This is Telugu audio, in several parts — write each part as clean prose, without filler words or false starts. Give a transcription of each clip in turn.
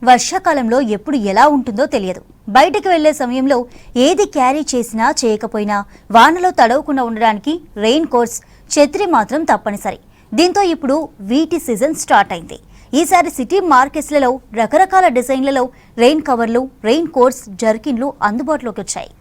వర్షాకాలంలో ఎప్పుడు ఎలా ఉంటుందో తెలియదు. బయటికి వెళ్లే సమయంలో ఏది క్యారీ చేసినా చేయకపోయినా వానలో తడవకుండా ఉండడానికి రెయిన్ కోట్స్, ఛత్రి మాత్రం తప్పనిసరి. దీంతో ఇప్పుడు వీటి సీజన్ స్టార్ట్ అయింది. ఈసారి సిటీ మార్కెట్స్లలో రకరకాల డిజైన్లలో రెయిన్ కవర్లు, రెయిన్ కోట్స్, జర్కిన్లు అందుబాటులోకి వచ్చాయి.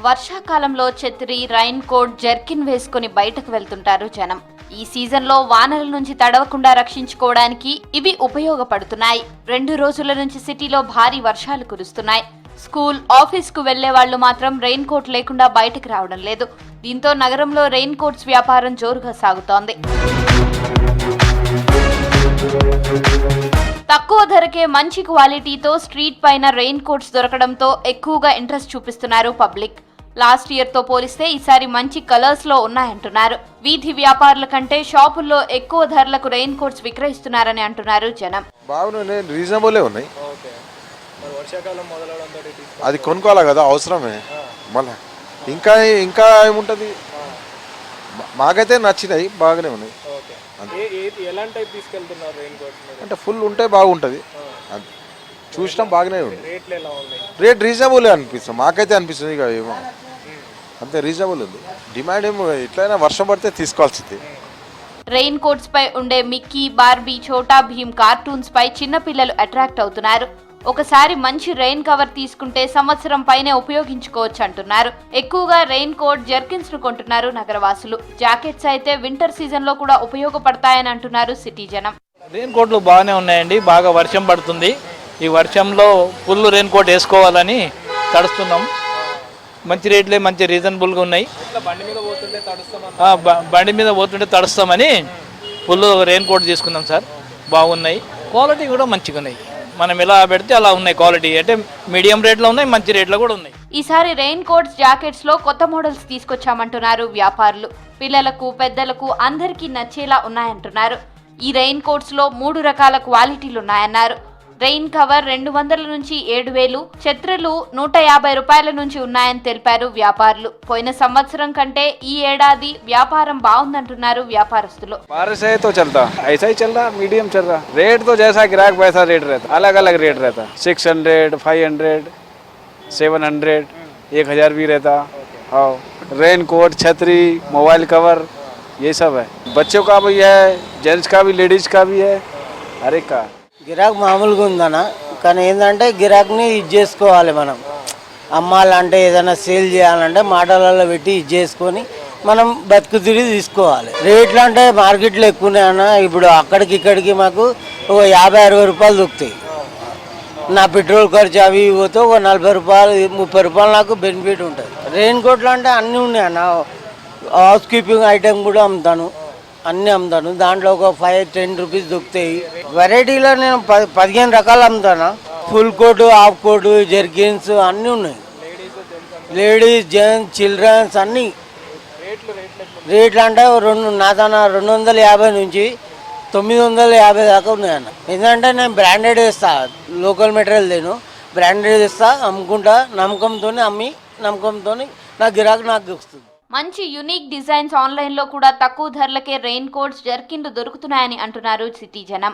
వర్షాకాలంలో ఛత్రి, రైన్ కోట్, జర్కిన్ వేసుకుని బయటకు వెళ్తుంటారు జనం. ఈ సీజన్లో వానల నుంచి తడవకుండా రక్షించుకోవడానికి ఇవి ఉపయోగపడుతున్నాయి. 2 రోజుల నుంచి సిటీలో భారీ వర్షాలు కురుస్తున్నాయి. స్కూల్, ఆఫీస్కు వెళ్లే వాళ్లు మాత్రం రెయిన్ కోట్ లేకుండా బయటకు రావడం లేదు. దీంతో నగరంలో రెయిన్ కోట్స్ వ్యాపారం జోరుగా సాగుతోంది. తక్కువ ధరకే మంచి క్వాలిటీతో స్ట్రీట్ పైన రెయిన్ కోట్స్ దొరకడంతో ఎక్కువగా ఇంట్రెస్ట్ చూపిస్తున్నారు పబ్లిక్. లాస్ట్ ఇయర్ తో పోలిస్తే ఈసారి మంచి కలర్స్ లో ఉన్నాయంటున్నారు. వీధి వ్యాపారుల కంటే షాపుల్లో ఎక్కువ ధరలకు రెయిన్ కోట్స్ విక్రయిస్తున్నారని అంటున్నారు జనం. బాగున్నాయి, రీజనబుల్ ఉన్నాయి. అది కొనుక్కోవాలి కదా, అవసరమే. మళ్ళీ ఇంకా ఇంకా ఏముంటుంది, మాకైతే నచ్చినాయి, బాగానే ఉన్నాయి. అంటే ఫుల్ ఉంటే బాగుంటుంది, చూసినా బాగానే ఉంది. రేట్ రీజనబుల్ అనిపిస్తుంది, మాకైతే అనిపిస్తుంది. ఇక ఏమో అంతే రీజనబుల్ ఉంది. డిమాండ్ ఏమో ఎట్లయినా వర్షం పడితే తీసుకోవాల్సింది. రెయిన్ కోట్స్ పై ఉండే Mickey, Barbie, Chhota Bheem cartoons పై చిన్న పిల్లలు అట్రాక్ట్ అవుతున్నారు. ఒకసారి మంచి రెయిన్ కవర్ తీసుకుంటే సంవత్సరం పైనే ఉపయోగించుకోవచ్చు అంటున్నారు. ఎక్కువగా రెయిన్ కోట్, జర్కిన్స్ ను కొంటున్నారు నగరవాసులు. జాకెట్స్ అయితే వింటర్ సీజన్ లో కూడా ఉపయోగపడతాయని అంటున్నారు సిటీ జనం. రెయిన్ కోట్లు బాగానే ఉన్నాయండి. బాగా వర్షం పడుతుంది. ఈ వర్షంలో ఫుల్ రెయిన్ కోట్ వేసుకోవాలని తడుస్తున్నాం. మంచి రేట్లే, మంచి రీజనబుల్గా ఉన్నాయి. బండి మీద పోతుంటే తడుస్తామని ఫుల్ రెయిన్ కోట్ తీసుకున్నాం సార్. బాగున్నాయి, క్వాలిటీ కూడా మంచిగా ఉన్నాయి. మనం ఎలా పెడితే అలా ఉన్నాయి. క్వాలిటీ అంటే మీడియం రేట్లో ఉన్నాయి, మంచి రేట్లో కూడా ఉన్నాయి. ఈసారి రెయిన్ కోట్స్, జాకెట్స్ లో కొత్త మోడల్స్ తీసుకొచ్చామంటున్నారు వ్యాపారులు. పిల్లలకు, పెద్దలకు అందరికీ నచ్చేలా ఉన్నాయంటున్నారు. ఈ రెయిన్ కోట్స్ లో 3 రకాల క్వాలిటీలు ఉన్నాయన్నారు. రెయిన్ కవర్ 200 నుంచి 7,000, ఛత్రులు 150 రూపాయల నుంచి ఉన్నాయని తెలిపారు వ్యాపారులు. పోయిన సంవత్సరం కంటే ఈ ఏడాది వ్యాపారం బాగుందంటున్నారు వ్యాపారస్తులు. बारिश है तो चलता, ऐसा ही चल रहा, मीडियम चल रहा. रेट तो जैसा ग्राहक वैसा रेट रहता, अलग अलग रेट रहता. 600, 500, 700, 1000 भी रहता. हाँ, रेन कोट, छतरी, मोबाइल कवर, ये सब है. बच्चों का भी है, जेंट्स का भी, लेडीज का भी है, हर एक का. గిరాక్ మామూలుగా ఉందన్న, కానీ ఏంటంటే గిరాక్ని ఇది చేసుకోవాలి. మనం అమ్మాలంటే ఏదైనా సేల్ చేయాలంటే మాటలలో పెట్టి ఇది చేసుకొని మనం బతుకు తిరిగి తీసుకోవాలి. రేట్లు అంటే మార్కెట్లో ఎక్కువనే అన్న. ఇప్పుడు అక్కడికి ఇక్కడికి మాకు ఒక 50-60 రూపాయలు దొరుకుతాయి. నా పెట్రోల్ ఖర్చు అవి పోతే ఒక 40 రూపాయలు, 30 రూపాయలు నాకు బెనిఫిట్ ఉంటుంది. రెయిన్ కోట్లు అంటే అన్నీ ఉన్నాయి అన్న. హౌస్ కీపింగ్ ఐటెం కూడా అమ్ముతాను, అన్నీ అమ్ముతాను. దాంట్లో ఒక 5-10 రూపీస్ దొరుకుతాయి. వెరైటీలో నేను 15 రకాలు అమ్ముతాను. Full coat, half coat, jerkins అన్నీ ఉన్నాయి. లేడీస్, జెంట్స్, చిల్డ్రన్స్ అన్నీ. రేట్లు అంటే నా తన 250 నుంచి 950 దాకా ఉన్నాయన్న. ఎందుకంటే నేను బ్రాండెడ్ వేస్తా, లోకల్ మెటీరియల్ నేను బ్రాండెడ్ వేస్తా, అమ్ముకుంటా. నమ్మకంతో అమ్మి, నమ్మకంతో నా గిరాకు నాకు వస్తుంది. మంచి యూనిక్ డిజైన్స్ ఆన్లైన్ లో కూడా తక్కువ ధరలకే రెయిన్ కోట్స్, జర్కిన్లు దొరుకుతున్నాయని అంటున్నారు సిటీ జనం.